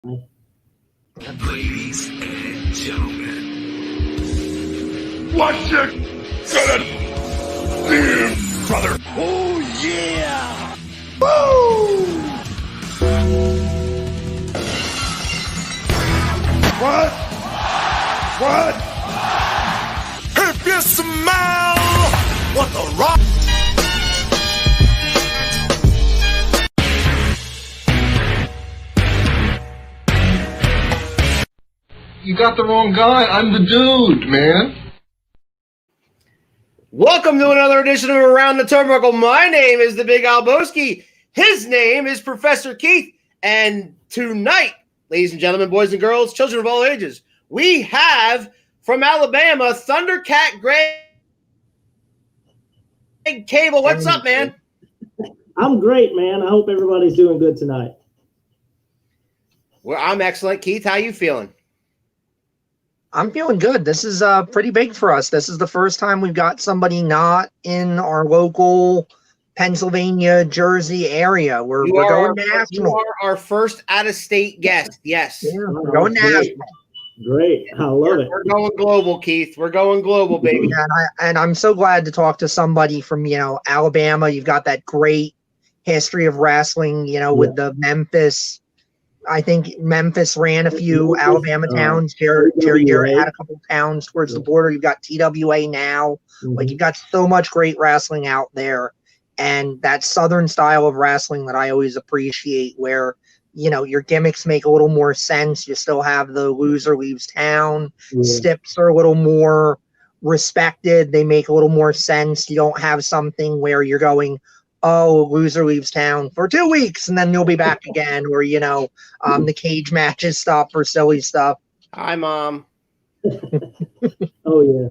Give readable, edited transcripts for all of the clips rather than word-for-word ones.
Ladies and gentlemen, what you gonna do, brother? Oh yeah! Woo! What? If you smell what the rock. You got the wrong guy. I'm the dude, man. Welcome to another edition of Around the Turnbuckle. My name is the Big Alboski. His name is Professor Keith. And tonight, ladies and gentlemen, boys and girls, children of all ages, we have from Alabama, Thundercat Greg Kable. What's up, man? I'm great, man. I hope everybody's doing good tonight. Well, I'm excellent. Keith, how you feeling? I'm feeling good. This is pretty big for us. This is the first time we've got somebody not in our local Pennsylvania, Jersey area. We're going national. You are our first out-of-state guest. Yes. Yeah, we're going national. Great. I love it. We're going global, Keith. We're going global, baby. And I'm so glad to talk to somebody from, Alabama. You've got that great history of wrestling, with the Memphis. I think Memphis ran a few Alabama towns. Jerry Garrett had a couple of towns towards the border. You've got TWA now. Mm-hmm. Like, you've got so much great wrestling out there. And that Southern style of wrestling that I always appreciate, where, your gimmicks make a little more sense. You still have the loser leaves town. Yeah. Stips are a little more respected. They make a little more sense. You don't have something where you're going, oh, loser leaves town for 2 weeks and then you'll be back again, or the cage matches stuff or silly stuff. Hi, Mom. Oh yeah.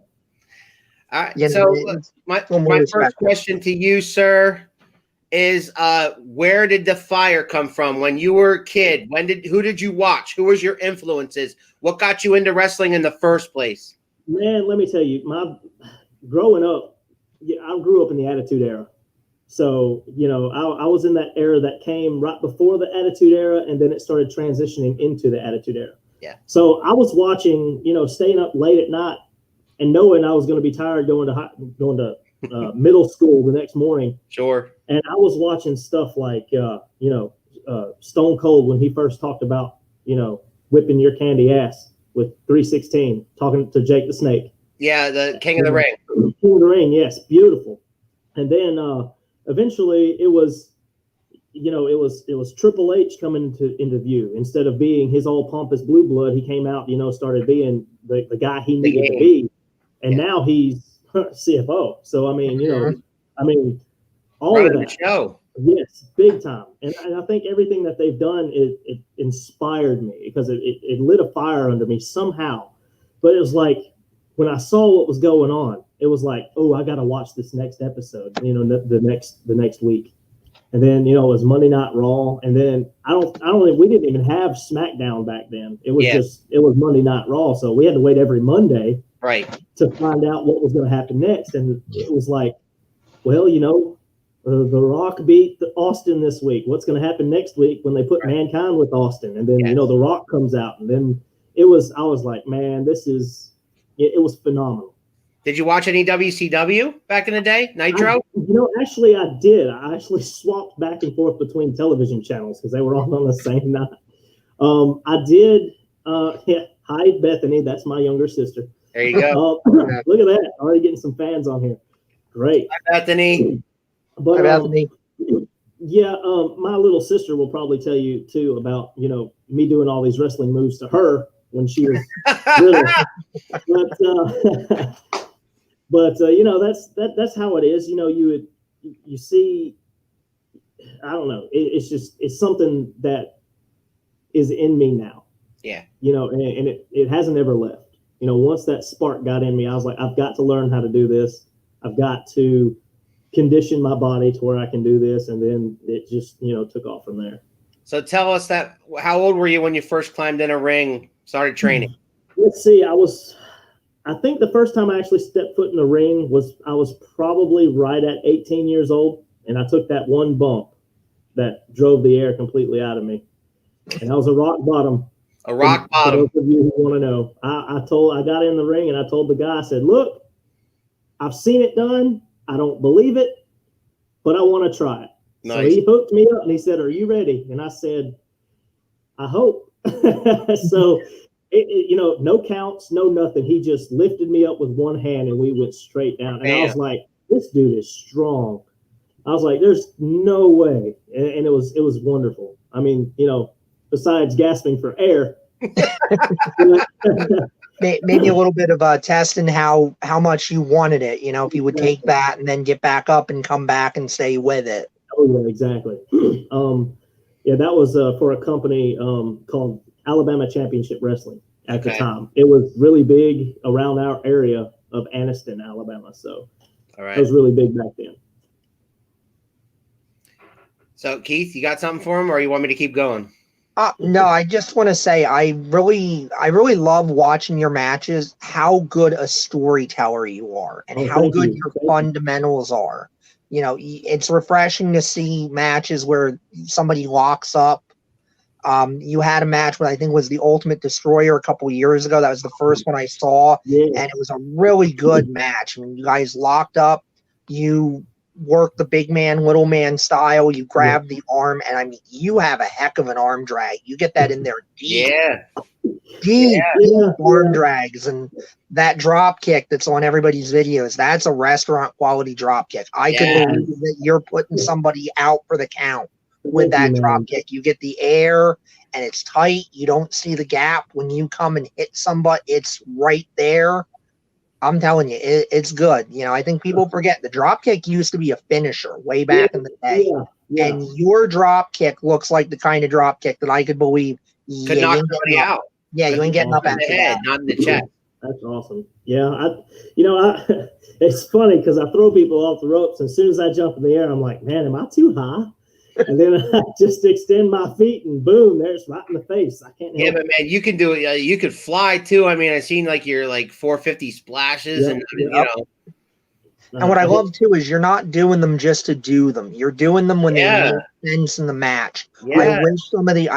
My first question to you, sir, is where did the fire come from when you were a kid? Who did you watch? Who was your influences? What got you into wrestling in the first place? Man, let me tell you, growing up, I grew up in the Attitude Era. So, I was in that era that came right before the Attitude Era, and then it started transitioning into the Attitude Era. Yeah. So I was watching, staying up late at night and knowing I was going to be tired going to middle school the next morning. Sure. And I was watching stuff like, Stone Cold when he first talked about, whipping your candy ass with 316, talking to Jake the Snake. Yeah, the King of the Ring. King of the Ring, yes, beautiful. And then eventually it was Triple H coming into view. Instead of being his all pompous blue blood, he came out, started being the guy he needed to be. And now he's CFO. So, all of that. Show. Yes, big time. And I think everything that they've done, it inspired me because it lit a fire under me somehow. But it was like, when I saw what was going on, it was like, oh, I got to watch this next episode, the next week. And then, it was Monday Night Raw. And then we didn't even have SmackDown back then. It was it was Monday Night Raw. So we had to wait every Monday to find out what was going to happen next. And it was like, well, The Rock beat Austin this week. What's going to happen next week when they put Mankind with Austin? And then, The Rock comes out. And then I was like, man, it was phenomenal. Did you watch any WCW back in the day? Nitro? Actually, I did. I actually swapped back and forth between television channels because they were all on the same night. I did. Hi, Bethany. That's my younger sister. There you go. Look at that. Already getting some fans on here. Great. Hi, Bethany. But, yeah, my little sister will probably tell you, too, about, me doing all these wrestling moves to her when she was little. But that's how it is. You see, I don't know. It's something that is in me now. Yeah. And it hasn't ever left. Once that spark got in me, I was like, I've got to learn how to do this. I've got to condition my body to where I can do this. And then it just, took off from there. So tell us how old were you when you first climbed in a ring, started training? Let's see. I think the first time I actually stepped foot in the ring I was probably right at 18 years old. And I took that one bump that drove the air completely out of me. And that was a rock bottom. A rock bottom. For those of you who want to know, I got in the ring and I told the guy, I said, look, I've seen it done. I don't believe it, but I want to try it. Nice. So he hooked me up and he said, are you ready? And I said, I hope. So, no counts, no nothing. He just lifted me up with one hand and we went straight down. And I was like, this dude is strong. I was like, there's no way. And it was wonderful. I mean, besides gasping for air. Maybe a little bit of testing how much you wanted it, if you would take that and then get back up and come back and stay with it. Oh yeah, exactly. That was for a company called Alabama Championship Wrestling at the time. It was really big around our area of Anniston, Alabama. So it was really big back then. So Keith, you got something for him, or you want me to keep going? No, I just want to say I really love watching your matches, how good a storyteller you are and how good your fundamentals are. It's refreshing to see matches where somebody locks up. You had a match with, I think, was the Ultimate Destroyer a couple of years ago. That was the first one I saw, and it was a really good match. I mean, you guys locked up. You work the big man, little man style. You grab the arm, and I mean, you have a heck of an arm drag. You get that in there deep. Deep arm drags. And that drop kick that's on everybody's videos, that's a restaurant quality drop kick. I could believe that you're putting somebody out for the count with that drop kick. You get the air, and it's tight. You don't see the gap. When you come and hit somebody, it's right there. I'm telling you, it's good. I think people forget the drop kick used to be a finisher way back in the day. And your drop kick looks like the kind of drop kick that I could believe could knock somebody out. Yeah, you ain't getting up after the head, not in the chest. That's awesome. Yeah, it's funny because I throw people off the ropes, and as soon as I jump in the air, I'm like, man, am I too high? And then I just extend my feet, and boom, there's right in the face. I can't. But man, you can do it. You could fly too. I mean, I've seen your 450 splashes, and And what I love too is you're not doing them just to do them. You're doing them when they make sense in the match. I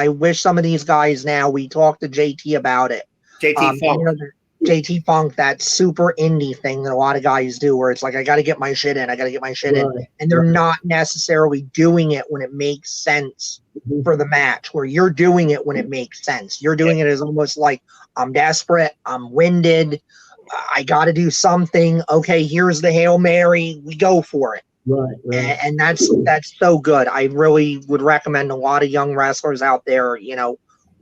wish some of these guys now. We talked to JT about it. JT Funk. JT Funk, that super indie thing that a lot of guys do, where it's like, I got to get my shit in. And they're not necessarily doing it when it makes sense for the match, where you're doing it when it makes sense. You're doing it as almost like, I'm desperate, I'm winded, I got to do something. Okay, here's the Hail Mary. We go for it. Right. And that's so good. I really would recommend a lot of young wrestlers out there,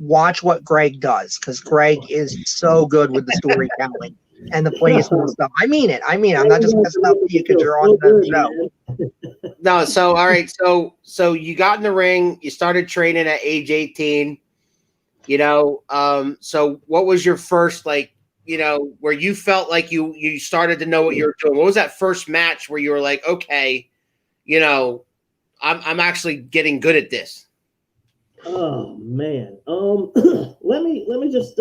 watch what Greg does, because Greg is so good with the storytelling and the placement and stuff. I mean it. I'm not just messing up with you because you're on the show. No, so all right, so you got in the ring, you started training at age 18. So what was your first where you felt like you started to know what you were doing? What was that first match where you were like, okay, I'm actually getting good at this? Oh man. Let me just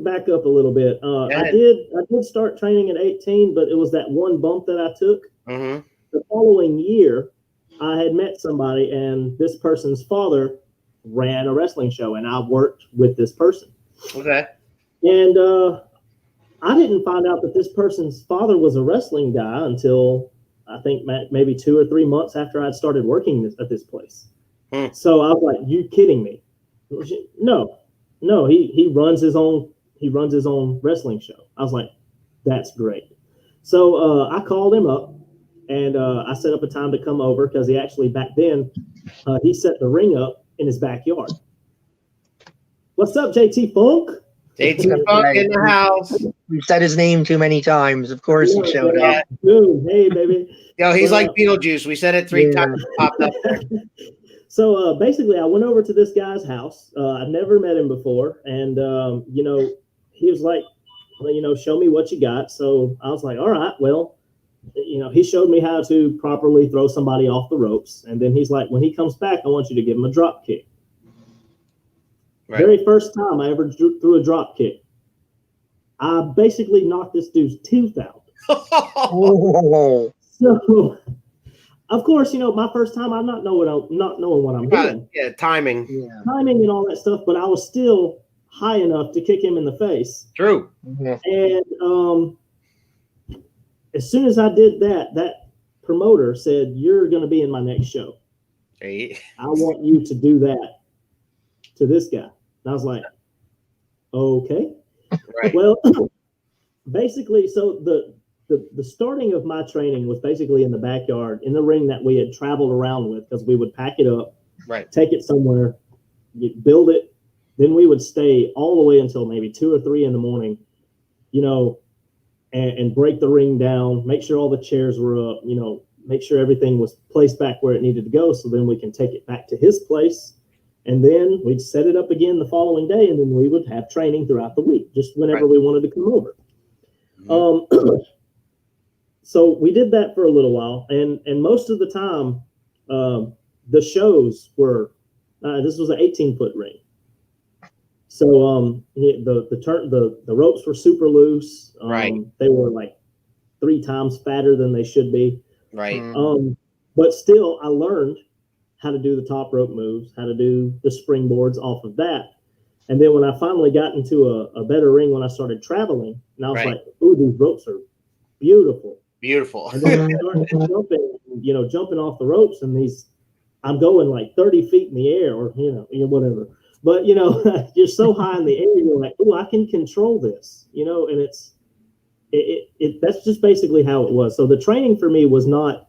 back up a little bit. I did start training at 18, but it was that one bump that I took. Mm-hmm. The following year, I had met somebody, and this person's father ran a wrestling show, and I worked with this person. Okay. And I didn't find out that this person's father was a wrestling guy until I think maybe 2 or 3 months after I'd started working at this place. So I was like, "You kidding me?" No, he runs his own wrestling show. I was like, "That's great." So I called him up, and I set up a time to come over because he actually back then he set the ring up in his backyard. What's up, JT Funk? JT Funk in the house. We've said his name too many times. Of course, he showed up. Dude, hey, baby. He's like Beetlejuice. We said it 3 times. Popped up there. So basically, I went over to this guy's house. I've never met him before, and he was like, show me what you got. So I was like, all right, well, he showed me how to properly throw somebody off the ropes, and then he's like, when he comes back, I want you to give him a drop kick. Right. Very first time I ever threw a drop kick, I basically knocked this dude's tooth out. So of course, my first time, I'm not knowing what I'm doing. Yeah, timing. Yeah. Timing and all that stuff, but I was still high enough to kick him in the face. True. And as soon as I did that, that promoter said, "You're going to be in my next show. Hey. I want you to do that to this guy." And I was like, okay. Right. Well, basically, so the starting of my training was basically in the backyard, in the ring that we had traveled around with, because we would pack it up, Right. take it somewhere, build it, then we would stay all the way until maybe 2 or 3 in the morning, and break the ring down, make sure all the chairs were up, make sure everything was placed back where it needed to go, so then we can take it back to his place. And then we'd set it up again the following day, and then we would have training throughout the week, just whenever we wanted to come over. Mm-hmm. So we did that for a little while, and most of the time, the shows were, this was an 18-foot ring. So the ropes were super loose. Right. They were like 3 times fatter than they should be. Right. But still, I learned how to do the top rope moves, how to do the springboards off of that. And then when I finally got into a better ring, when I started traveling, and I was like, "Ooh, these ropes are beautiful." Beautiful. And then I started jumping off the ropes, and I'm going like 30 feet in the air, or whatever. But you're so high in the air, you're like, "Ooh, I can control this," and that's just basically how it was. So the training for me was not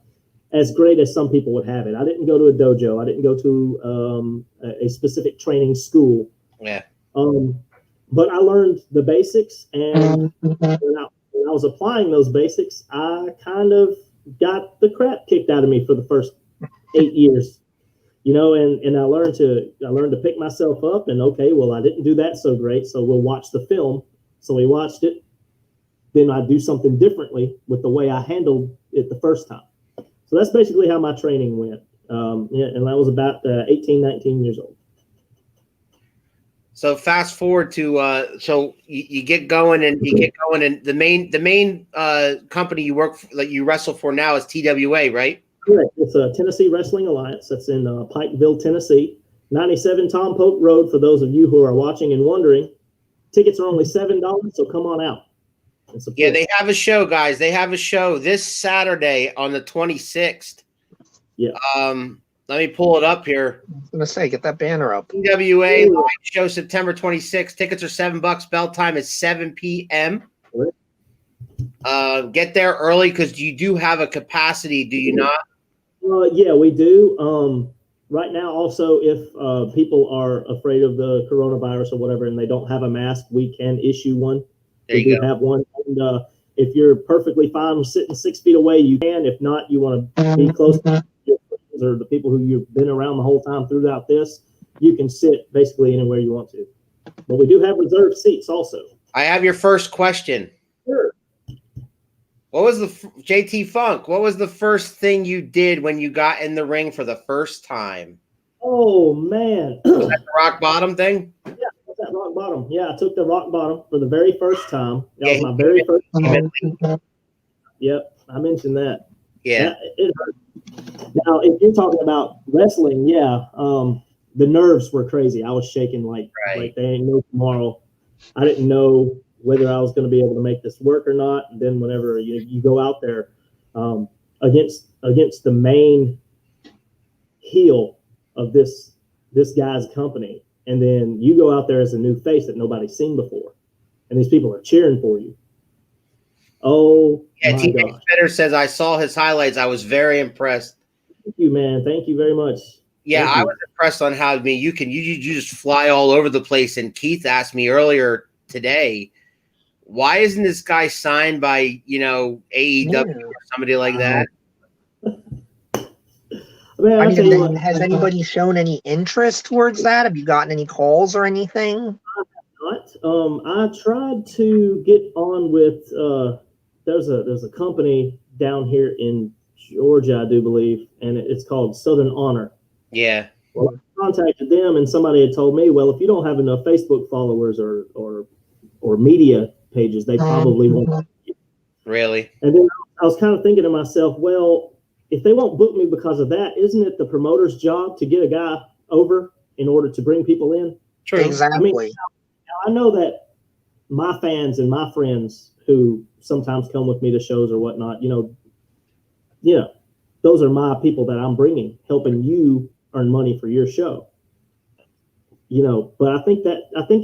as great as some people would have it. I didn't go to a dojo. I didn't go to a specific training school. Yeah. But I learned the basics, and when I was applying those basics, I kind of got the crap kicked out of me for the first 8 years. And I learned to pick myself up, and okay, well, I didn't do that so great, so we'll watch the film. So we watched it. Then I do something differently with the way I handled it the first time. So that's basically how my training went. And I was about 18, 19 years old. So fast forward to so you get going and the main company you work for, that you wrestle for now is TWA, right? Correct. It's a Tennessee Wrestling Alliance. That's in Pikeville, Tennessee, 97 Tom Pope Road. For those of you who are watching and wondering, tickets are only $7, so come on out. Yeah, they have a show, guys. They have a show this Saturday on the 26th. Yeah. Let me pull it up here. I was gonna say, get that banner up. TWA live show September 26th. Tickets are $7. Bell time is 7 p.m. Get there early because you do have a capacity, do you not? Yeah, we do. Right now, also, if people are afraid of the coronavirus or whatever, and they don't have a mask, we can issue one. We do have one. And if you're perfectly fine sitting 6 feet away, you can. If not, you want to be close to your friends or the people who you've been around the whole time throughout this, you can sit basically anywhere you want to. But we do have reserved seats also. I have your first question. Sure. What was JT Funk? What was the first thing you did when you got in the ring for the first time? Oh, man. Was that the rock bottom thing? Yeah, that rock bottom. Yeah, I took the rock bottom for the very first time. That was my very first time. Yep, I mentioned that. Yeah. It hurt. Now, if you're talking about wrestling, the nerves were crazy. I was shaking like they ain't no tomorrow. I didn't know whether I was going to be able to make this work or not. And then whenever you go out there against the main heel of this guy's company, and then you go out there as a new face that nobody's seen before, and these people are cheering for you. Oh, yeah. TJ Spitter says, I saw his highlights. I was very impressed. Thank you, man. Thank you very much. Yeah, I was impressed on how you just fly all over the place. And Keith asked me earlier today, why isn't this guy signed by AEW or somebody like that? Man, has anybody shown any interest towards that? Have you gotten any calls or anything? I tried to get on with there's a company down here in Georgia, I do believe, and it's called Southern Honor. Yeah. Well, I contacted them, and somebody had told me, well, if you don't have enough Facebook followers or media pages, they probably won't. Really? And then I was kind of thinking to myself, well, if they won't book me because of that, isn't it the promoter's job to get a guy over in order to bring people in? True. Exactly. I mean, I know that my fans and my friends who sometimes come with me to shows or whatnot, those are my people that I'm bringing, helping you earn money for your show. But I think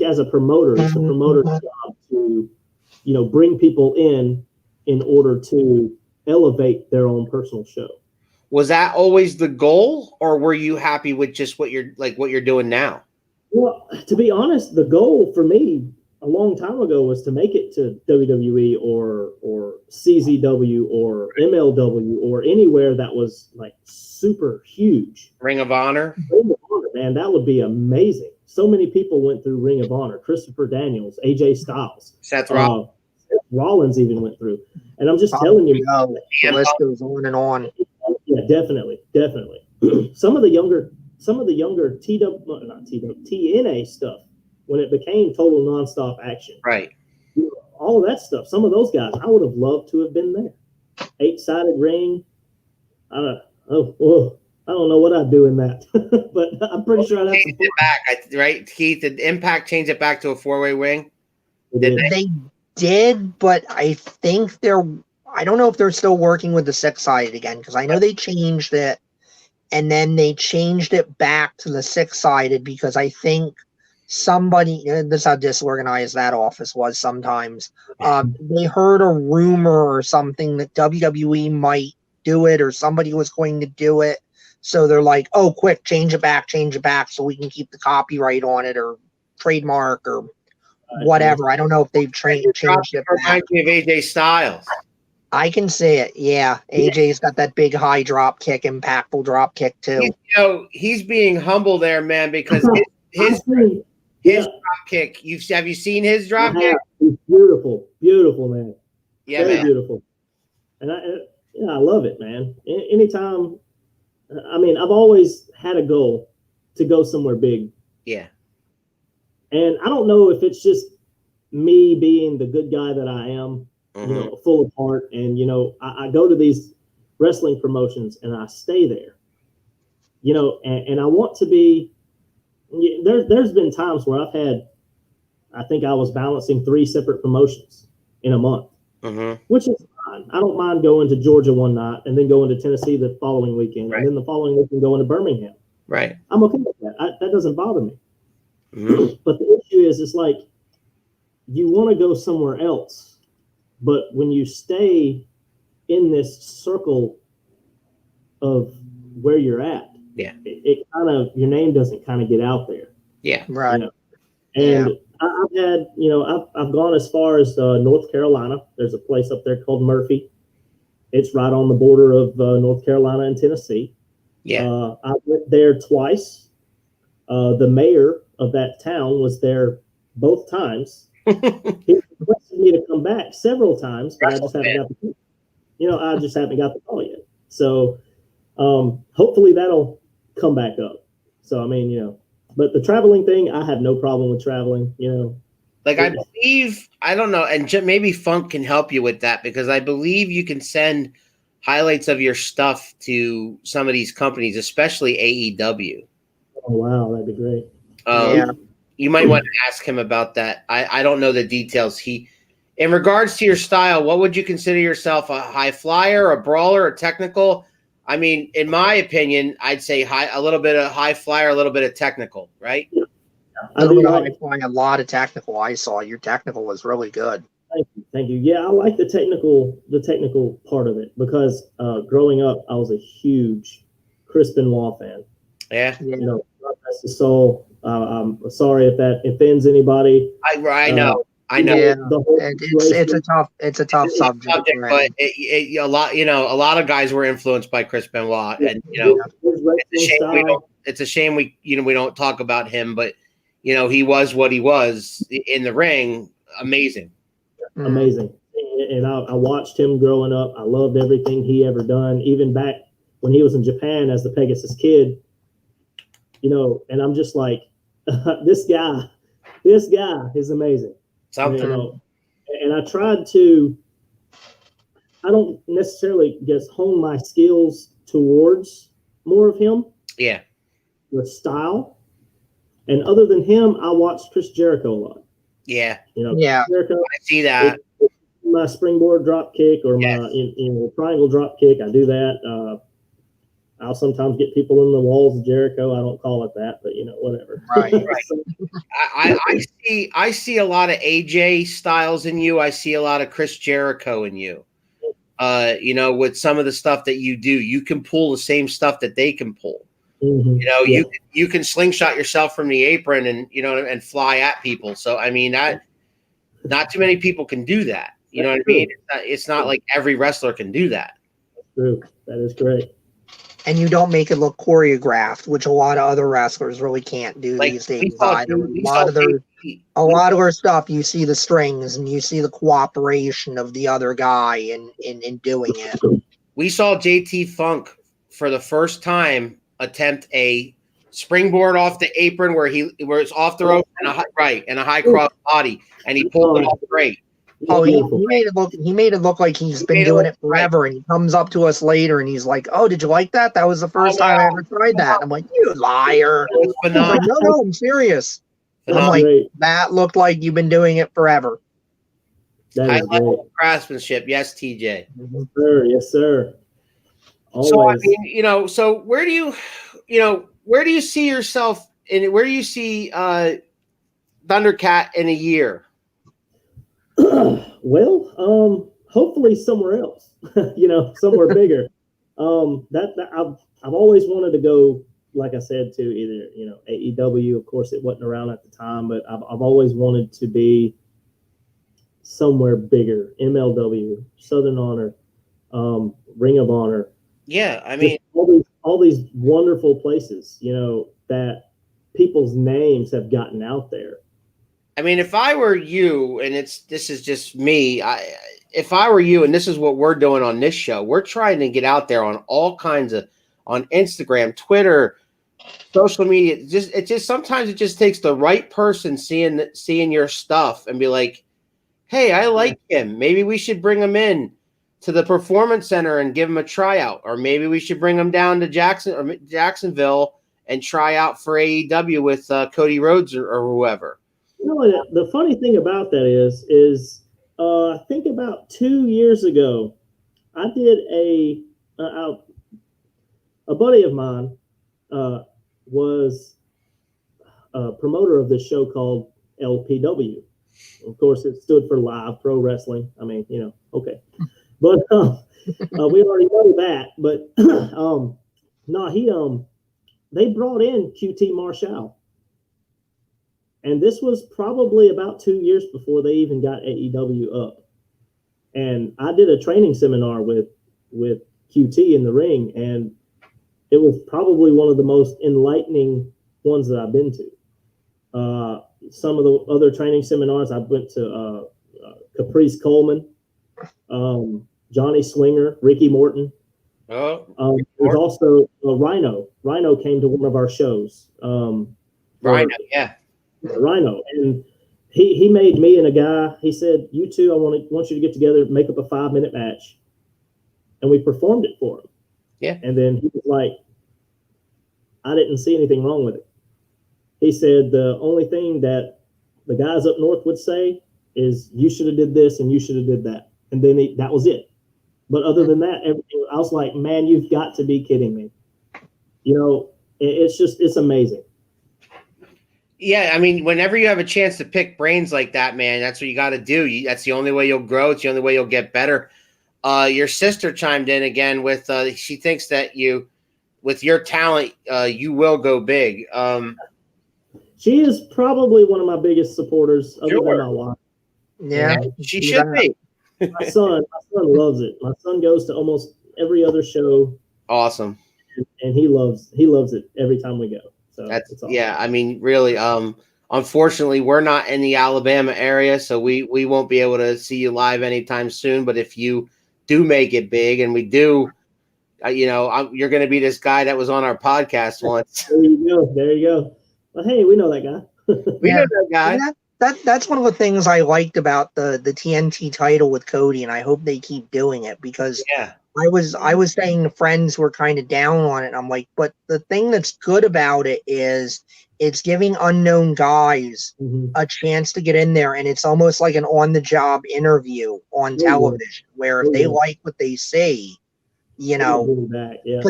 as a promoter, it's the promoter's job to, bring people in order to elevate their own personal show. Was that always the goal, or were you happy with just what you're doing now? Well, to be honest, the goal for me a long time ago was to make it to WWE or CZW or MLW or anywhere that was like super huge. Ring of Honor? Ring of Honor, man, that would be amazing. So many people went through Ring of Honor. Christopher Daniels, AJ Styles. Seth Rollins. Seth Rollins even went through. And I'm just telling you. The list goes on and on. Yeah, definitely. Some of the younger TNA stuff, when it became total nonstop action. Right. All of that stuff. Some of those guys, I would have loved to have been there. 8-sided ring. I don't know what I'd do in that, but I'm pretty sure I'd have changed it back, right, Keith? Did Impact change it back to a 4-way ring? They did, but I think I don't know if they're still working with the 6-sided again, because I know they changed it, and then they changed it back to the 6-sided because I think somebody, this is how disorganized that office was sometimes. They heard a rumor or something that WWE might do it, or somebody was going to do it. So they're like, oh, quick, change it back so we can keep the copyright on it or trademark or whatever. I don't know if they've changed it back. Reminds me of AJ Styles. I can see it. Yeah. AJ's got that big high drop kick, impactful drop kick too. He's being humble there, man, because his drop kick. Have you seen his drop kick? It's beautiful, man. Yeah, very man. Beautiful. And I love it, man. Anytime. I mean, I've always had a goal to go somewhere big. Yeah. And I don't know if it's just me being the good guy that I am, full of heart. And, I go to these wrestling promotions and I stay there, and I want to be, there's been times where I think I was balancing 3 separate promotions in a month, which is fine. I don't mind going to Georgia one night and then going to Tennessee the following weekend, and then the following weekend going to Birmingham. Right. I'm okay with that. That doesn't bother me. But the issue is, it's like you want to go somewhere else, but when you stay in this circle of where you're at, it kind of, your name doesn't kind of get out there. Yeah. Right. And I've had, I've gone as far as North Carolina. There's a place up there called Murphy. It's right on the border of North Carolina and Tennessee. Yeah. I went there twice. The mayor of that town was there both times. He requested me to come back several times, but I just haven't got the call yet. So hopefully that'll come back up. So, I mean, but the traveling thing, I have no problem with traveling, Like, I believe, I don't know, and maybe Funk can help you with that, because I believe you can send highlights of your stuff to some of these companies, especially AEW. Oh, wow, that'd be great. You might want to ask him about that. I don't know the details. In regards to your style, what would you consider yourself, a high flyer, a brawler, a technical? I mean, in my opinion, I'd say a little bit of high flyer, a little bit of technical, right? A lot of technical. I saw your technical was really good. Thank you. Yeah, I like the technical part of it, because growing up, I was a huge Chris Benoit fan. Yeah. God rest his soul. I'm sorry if that offends anybody. I know. Yeah, it's a tough subject, but a lot of guys were influenced by Chris Benoit, and it's a shame we don't talk about him, but he was what he was in the ring. Amazing. And I watched him growing up. I loved everything he ever done, even back when he was in Japan as the Pegasus Kid. And I'm just like, this guy is amazing. Something. And I tried to, I don't necessarily hone my skills towards more of him. Yeah. The style. And other than him, I watched Chris Jericho a lot. Yeah. Yeah. Jericho, I see that. my springboard drop kick or Yes. my triangle drop kick, I do that. I'll sometimes get people in the walls of Jericho. I don't call it that, but whatever. Right. Right. I see a lot of AJ Styles in you. I see a lot of Chris Jericho in you. With some of the stuff that you do, you can pull the same stuff that they can pull. Mm-hmm. You can slingshot yourself from the apron and fly at people. So I mean that not too many people can do that. You know what I mean? It's not like every wrestler can do that. That's true. That is great. And you don't make it look choreographed, which a lot of other wrestlers really can't do these days either. A lot of their stuff, you see the strings and you see the cooperation of the other guy in doing it. We saw JT Funk for the first time attempt a springboard off the apron where it's off the rope and a high cross body, and he pulled it off great. Oh, he made it look like he's been doing it forever, and he comes up to us later and he's like, "Oh, did you like that? That was the first time I ever tried that." And I'm like, "You liar!" He's like, "No, I'm serious." I'm like, "That looked like you've been doing it forever." High level craftsmanship, yes, TJ. Yes, sir. Always. So I mean, so where do you see yourself in? Where do you see Thundercat in a year? Well, hopefully somewhere else, somewhere bigger. I've always wanted to go, like I said, to either, AEW. Of course, it wasn't around at the time, but I've always wanted to be somewhere bigger. MLW, Southern Honor, Ring of Honor. Yeah, I mean, all these wonderful places, that people's names have gotten out there. I mean, if I were you, and this is just me, if I were you, and this is what we're doing on this show, we're trying to get out there on all kinds of, on Instagram, Twitter, social media. Sometimes it just takes the right person seeing your stuff and be like, "Hey, I like him. Maybe we should bring him in to the Performance Center and give him a tryout, or maybe we should bring him down to Jacksonville and try out for AEW with Cody Rhodes or whoever." The funny thing about that is I think about 2 years ago, I did a buddy of mine was a promoter of this show called LPW. Of course, it stood for Live Pro Wrestling. I mean, okay. But we already know that. But they brought in QT Marshall. And this was probably about 2 years before they even got AEW up. And I did a training seminar with QT in the ring, and it was probably one of the most enlightening ones that I've been to. Some of the other training seminars, I went to Caprice Coleman, Johnny Swinger, Ricky Morton. There's also Rhino. Rhino came to one of our shows. Rhino, yeah. Rhino, and he made me and a guy. He said, "You two, I want you to get together, make up a 5-minute match," and we performed it for him. Yeah, and then he was like, "I didn't see anything wrong with it." He said the only thing that the guys up north would say is, "You should have did this and you should have did that," and then that was it. But other than that, everything, I was like, "Man, you've got to be kidding me!" It's amazing. Yeah, I mean, whenever you have a chance to pick brains like that, man, that's what you got to do. That's the only way you'll grow. It's the only way you'll get better. Your sister chimed in again with she thinks that with your talent, you will go big. She is probably one of my biggest supporters, other than my wife. Yeah, she should be. My son loves it. My son goes to almost every other show. Awesome. And he loves it every time we go. So that's awesome. Yeah. I mean, really. Unfortunately, we're not in the Alabama area, so we won't be able to see you live anytime soon. But if you do make it big, and we do, you're going to be this guy that was on our podcast once. There you go. Well, hey, we know that guy. We know that guy. that's one of the things I liked about the TNT title with Cody, and I hope they keep doing it because I was saying to friends who were kind of down on it. I'm like, but the thing that's good about it is it's giving unknown guys a chance to get in there, and it's almost like an on-the-job interview on television, where if they like what they see, because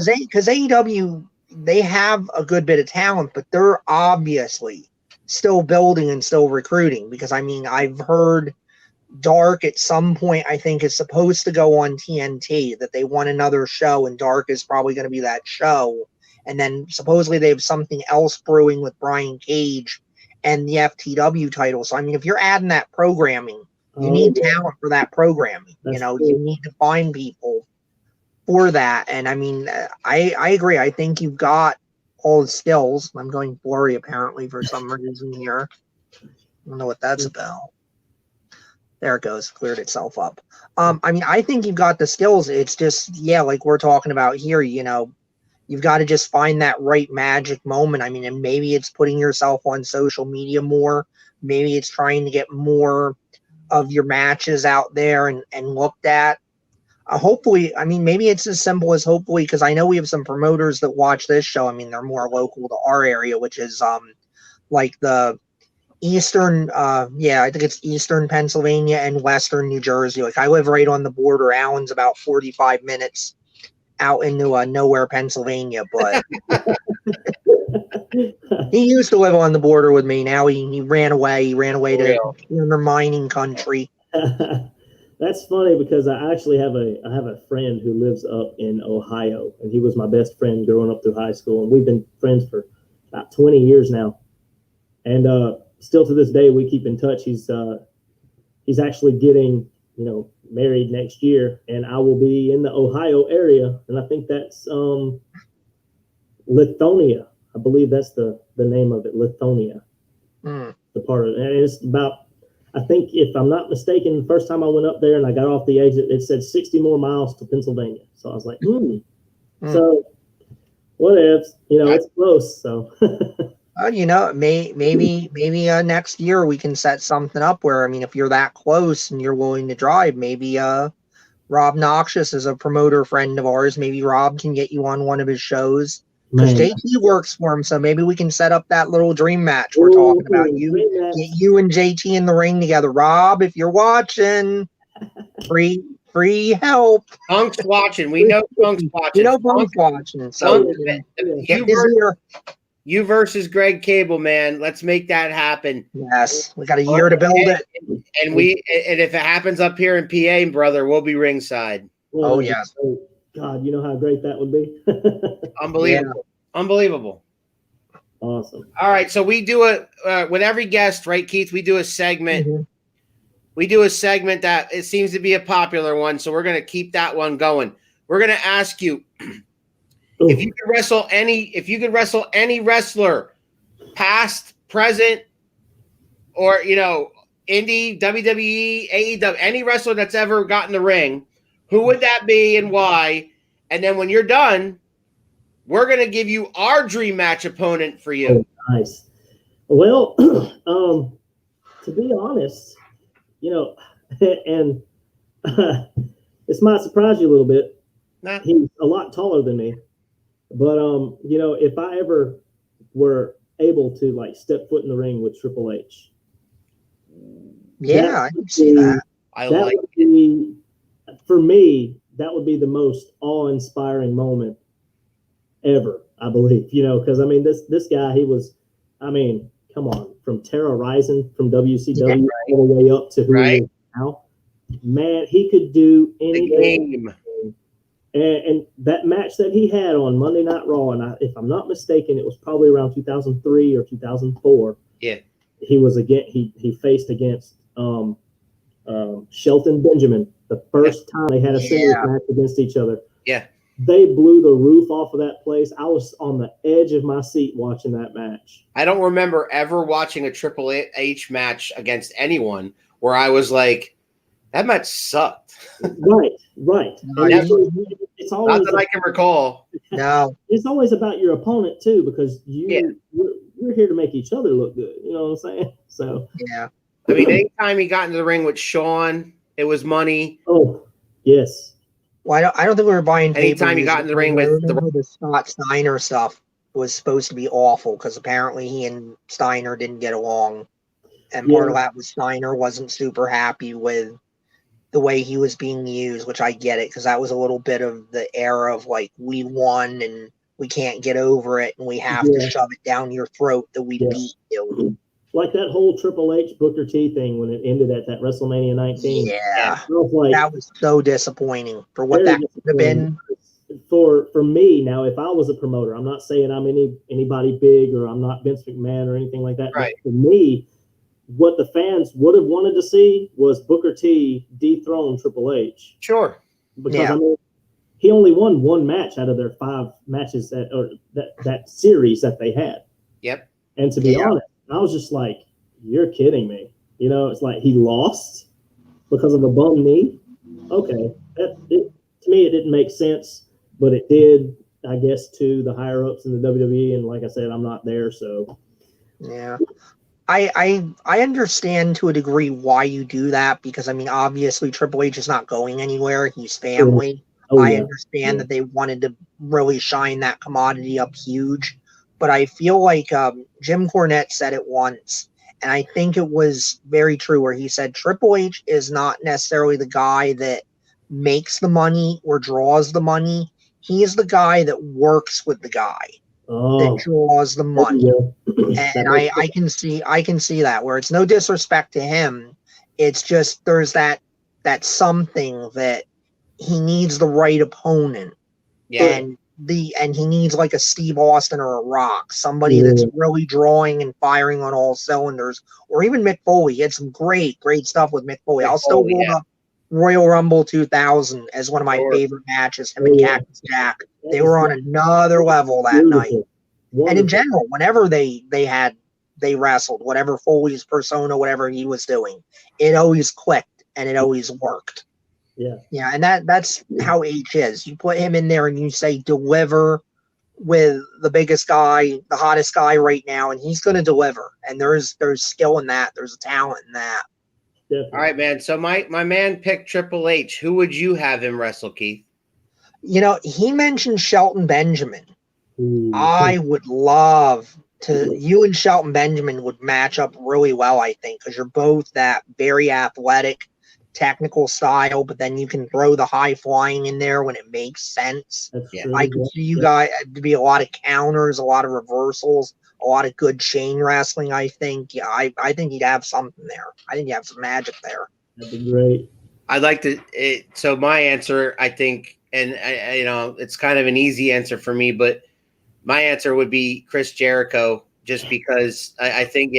AEW, they have a good bit of talent, but they're obviously still building and still recruiting. Because I mean, I've heard Dark at some point, I think, is supposed to go on TNT, that they want another show, and Dark is probably going to be that show. And then supposedly they have something else brewing with Brian Cage and the FTW title. So, I mean, if you're adding that programming, you need talent for that programming. You need to find people for that. And I mean, I agree. I think you've got all the skills. I'm going blurry apparently for some reason here. I don't know what that's about. There it goes. Cleared itself up. I mean, I think you've got the skills. It's just, like we're talking about here, you've got to just find that right magic moment. I mean, and maybe it's putting yourself on social media more. Maybe it's trying to get more of your matches out there and looked at. Hopefully, I mean, maybe it's as simple as hopefully, because I know we have some promoters that watch this show. I mean, they're more local to our area, which is like the Eastern, I think it's Eastern Pennsylvania and Western New Jersey. Like I live right on the border. Alan's about 45 minutes out into nowhere, Pennsylvania, but he used to live on the border with me. Now he ran away. He ran away to the mining country. That's funny because I actually have a friend who lives up in Ohio, and he was my best friend growing up through high school, and we've been friends for about 20 years now. And still to this day, we keep in touch. He's actually getting, married next year, and I will be in the Ohio area, and I think that's Lithonia. I believe that's the name of it, Lithonia. The part of it. And it's about, I think if I'm not mistaken, the first time I went up there and I got off the exit, it said 60 more miles to Pennsylvania. So I was like, So what ifs, it's close. So maybe next year we can set something up where, I mean, if you're that close and you're willing to drive, maybe Rob Noxious is a promoter friend of ours. Maybe Rob can get you on one of his shows because JT works for him. So maybe we can set up that little dream match we're talking about. Get you and JT in the ring together. Rob, if you're watching, free help. Punk's watching. We know Punk's watching. Punk's watching. So you versus Greg Kable, man. Let's make that happen. Yes, we got a year to build it. And if it happens up here in PA, brother, we'll be ringside. Oh yes. God, you know how great that would be. Unbelievable. Yeah. Unbelievable. Awesome. All right, so we do with every guest, right, Keith? We do a segment. Mm-hmm. We do a segment that it seems to be a popular one, so we're going to keep that one going. We're going to ask you if you could wrestle any wrestler, past, present, or indie, WWE, AEW, any wrestler that's ever gotten the ring, who would that be and why? And then when you're done, we're going to give you our dream match opponent for you. Oh, nice. Well, to be honest, and this might surprise you a little bit. Nah. He's a lot taller than me. But, if I ever were able to, step foot in the ring with Triple H. Yeah, I can see that. For me, that would be the most awe-inspiring moment ever, I believe, because, this guy, he was, come on, from Terra Rising, from WCW all the way up to who he is now. Man, he could do anything. And that match that he had on Monday Night Raw, and if I'm not mistaken, it was probably around 2003 or 2004. Yeah, he faced against Shelton Benjamin the first time they had a singles match against each other. Yeah, they blew the roof off of that place. I was on the edge of my seat watching that match. I don't remember ever watching a Triple H match against anyone where I was like, that match sucked. Right. It's always not that I can recall. No, it's always about your opponent too, because you're here to make each other look good. You know what I'm saying? So I mean, anytime he got into the ring with Shawn, it was money. Oh, yes. Well, I don't think we were buying Anytime he got in the ring with the Scott Steiner stuff was supposed to be awful because apparently he and Steiner didn't get along. And part of that was Steiner wasn't super happy with the way he was being used, which I get it because that was a little bit of the era of like, we won and we can't get over it and we have to shove it down your throat that we beat you. Like that whole Triple H Booker T thing when it ended at that WrestleMania 19. Yeah. Like, that was so disappointing for what that could have been. For me now, if I was a promoter, I'm not saying I'm anybody big or I'm not Vince McMahon or anything like that. Right. But for me, what the fans would have wanted to see was Booker T dethrone Triple H. Sure. Because I mean, he only won one match out of their 5 matches that series that they had. Yep. And to be honest, I was just like, you're kidding me. You know, it's like he lost because of a bum knee. Okay. To me, it didn't make sense, but it did, I guess, to the higher ups in the WWE. And like I said, I'm not there. So, yeah. I understand to a degree why you do that because, I mean, obviously Triple H is not going anywhere. He's family. I understand that they wanted to really shine that commodity up huge. But I feel like Jim Cornette said it once, and I think it was very true, where he said Triple H is not necessarily the guy that makes the money or draws the money. He is the guy that works with the guy that draws the money. And I can see that, where it's no disrespect to him. It's just there's that something that he needs the right opponent. Yeah. And he needs like a Steve Austin or a Rock, somebody that's really drawing and firing on all cylinders, or even Mick Foley. He had some great stuff with Mick Foley. I'll still hold up Royal Rumble 2000 as one of my favorite matches. Him and Cactus Jack. They were on another level that night. And in general, whenever they wrestled, whatever Foley's persona, whatever he was doing, it always clicked and it always worked. Yeah, and that's how H is. You put him in there and you say deliver with the biggest guy, the hottest guy right now, and he's going to deliver. And there's skill in that. There's a talent in that. All right, man. So my man picked Triple H. Who would you have him wrestle, Keith? You know, he mentioned Shelton Benjamin. I would love to. You and Shelton Benjamin would match up really well, I think, because you're both that very athletic, technical style, but then you can throw the high flying in there when it makes sense. I can see you guys to be a lot of counters, a lot of reversals, a lot of good chain wrestling. I think, I think you'd have something there. I think you have some magic there. That'd be great. I'd like to. So my answer, I think, and you know, it's kind of an easy answer for me, but my answer would be Chris Jericho, just because I think,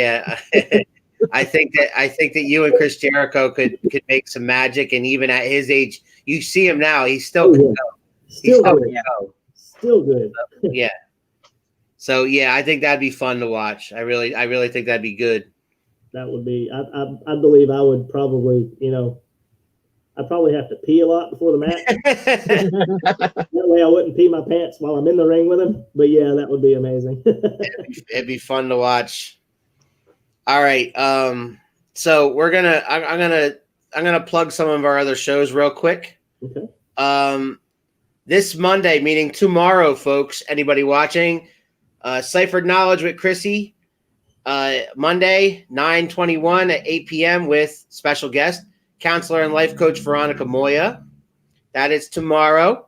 I think that you and Chris Jericho could make some magic, and even at his age, you see him now, he's still can go. Still good. Yeah. So yeah, I think that'd be fun to watch. I really think that'd be good. That would be. I believe I would probably, you know, I'd probably have to pee a lot before the match. That way I wouldn't pee my pants while I'm in the ring with him. But yeah, that would be amazing. It'd be fun to watch. All right. So I'm gonna plug some of our other shows real quick. Okay. This Monday, meaning tomorrow, folks, anybody watching, Ciphered Knowledge with Chrissy. Monday, 9/21 at 8 p.m. with special guest, counselor and life coach Veronica Moya. That is tomorrow.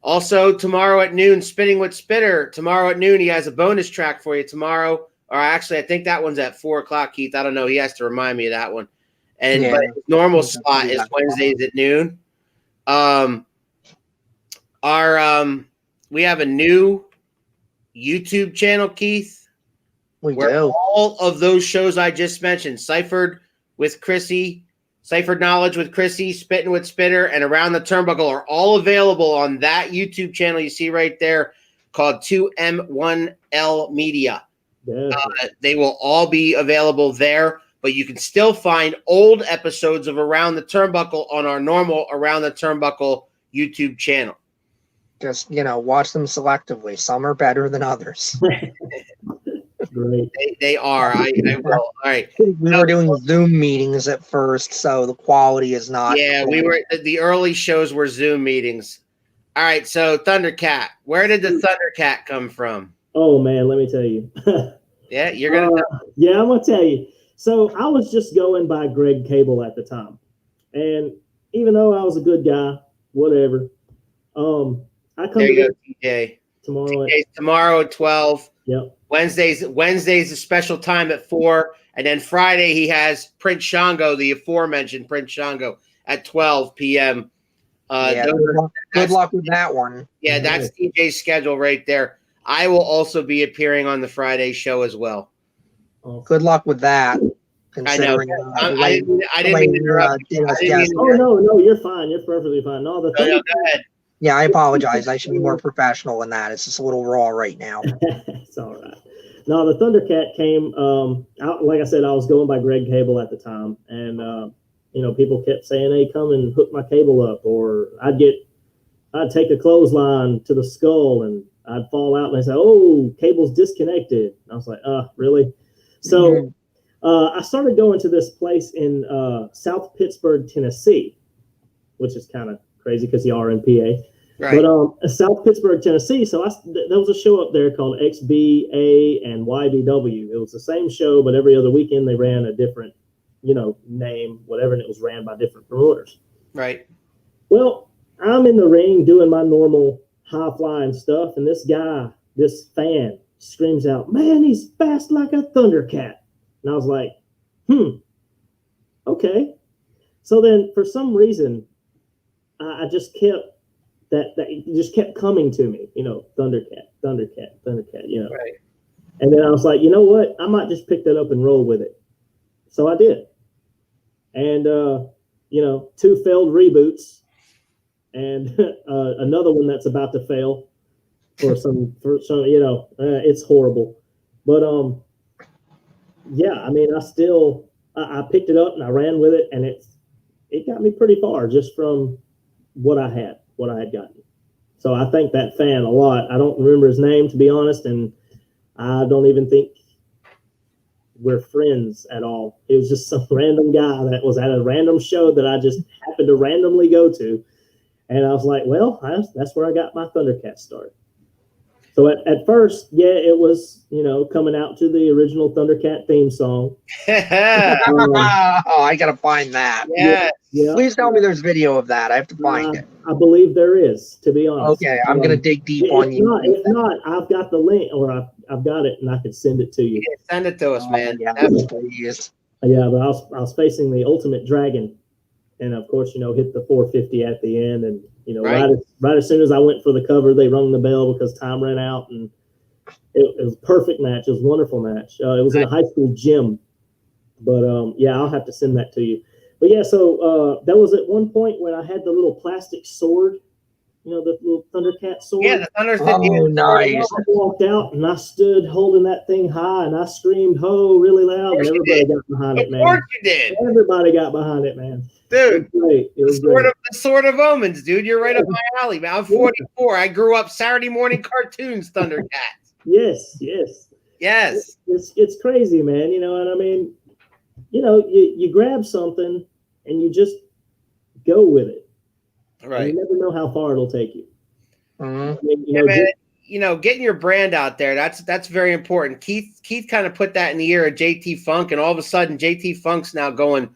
Also, tomorrow at noon, Spinning with Spitter. Tomorrow at noon, he has a bonus track for you tomorrow. Or actually, I think that one's at 4 o'clock, Keith. I don't know. He has to remind me of that one. And but his normal slot is Wednesdays at noon. We have a new YouTube channel, Keith. Where all of those shows I just mentioned, Ciphered with Chrissy, Ciphered Knowledge with Chrissy, Spitting with Spitter, and Around the Turnbuckle are all available on that YouTube channel you see right there called 2M1L Media. They will all be available there, but you can still find old episodes of Around the Turnbuckle on our normal Around the Turnbuckle YouTube channel. Just, you know, watch them selectively. Some are better than others. great. They are. I will. All right. We were doing Zoom meetings at first, so the quality is not. Yeah, we were. The early shows were Zoom meetings. All right. So Thundercat. Where did the Thundercat come from? Oh man, let me tell you. Yeah, you're gonna. Yeah, I'm gonna tell you. So I was just going by Greg Kable at the time, and even though I was a good guy, whatever. I come There you to go, TJ. tomorrow. Tomorrow at 12. Yep. Wednesday's a special time at 4, and then Friday he has Prince Shango, the aforementioned Prince Shango, at 12 p.m. Yeah, good luck with that one. Yeah, that's TJ's schedule right there. I will also be appearing on the Friday show as well. Good luck with that. I know. I didn't mean to interrupt. Oh no, you're fine. You're perfectly fine. No, go ahead. Yeah, I apologize. I should be more professional than that. It's just a little raw right now. It's all right. No, the Thundercat came. Like I said, I was going by Greg Kable at the time, and people kept saying, "Hey, come and hook my cable up," or I'd take a clothesline to the skull, and I'd fall out, and they say, "Oh, cable's disconnected." And I was like, really?" So I started going to this place in South Pittsburgh, Tennessee, which is kind of crazy because you are in PA. Right. But South Pittsburgh, Tennessee. So there was a show up there called XBA and YBW. It was the same show, but every other weekend they ran a different, name, whatever, and it was ran by different promoters. Right. Well, I'm in the ring doing my normal high flying stuff, and this fan screams out, "Man, he's fast like a Thundercat." And I was like, okay. So then for some reason, I just kept that it just kept coming to me, Thundercat, Right. And then I was like, you know what? I might just pick that up and roll with it. So I did. And, 2 failed reboots and another one that's about to fail for some, it's horrible. But, yeah, I mean, I picked it up and I ran with it, and it got me pretty far just from what I had gotten. So I thank that fan a lot. I don't remember his name, to be honest, and I don't even think we're friends at all. It was just some random guy that was at a random show that I just happened to randomly go to. And I was like, well, that's where I got my Thundercat start. So at first, yeah, it was, coming out to the original Thundercat theme song. I got to find that. Yeah. Please tell me there's video of that. I have to find it. I believe there is, to be honest. Okay, I'm going to dig deep on you. If not, I've got the link, or I've got it, and I can send it to you. Yeah, send it to us, man. Yeah, please. Yeah, but I was facing the Ultimate Dragon, and of course, hit the 450 at the end, and right as soon as I went for the cover, they rung the bell because time ran out, and it was a perfect match. It was a wonderful match. It was in a high school gym, but yeah, I'll have to send that to you. But yeah, so that was at one point when I had the little plastic sword, the little Thundercat sword. Yeah, the Thundercat. Oh, nice. I walked out and I stood holding that thing high and I screamed "ho" really loud, and everybody got behind it, man. Of course you did. Everybody got behind it, man. Dude, it was the sword of omens, dude. You're right up my alley, man. I'm 44. I grew up Saturday morning cartoons, Thundercat. Yes. It's crazy, man. And I mean, you grab something and you just go with it. Right. And you never know how far it'll take you. Mm-hmm. I mean, getting your brand out there, that's very important. Keith kind of put that in the ear of JT Funk, and all of a sudden JT Funk's now going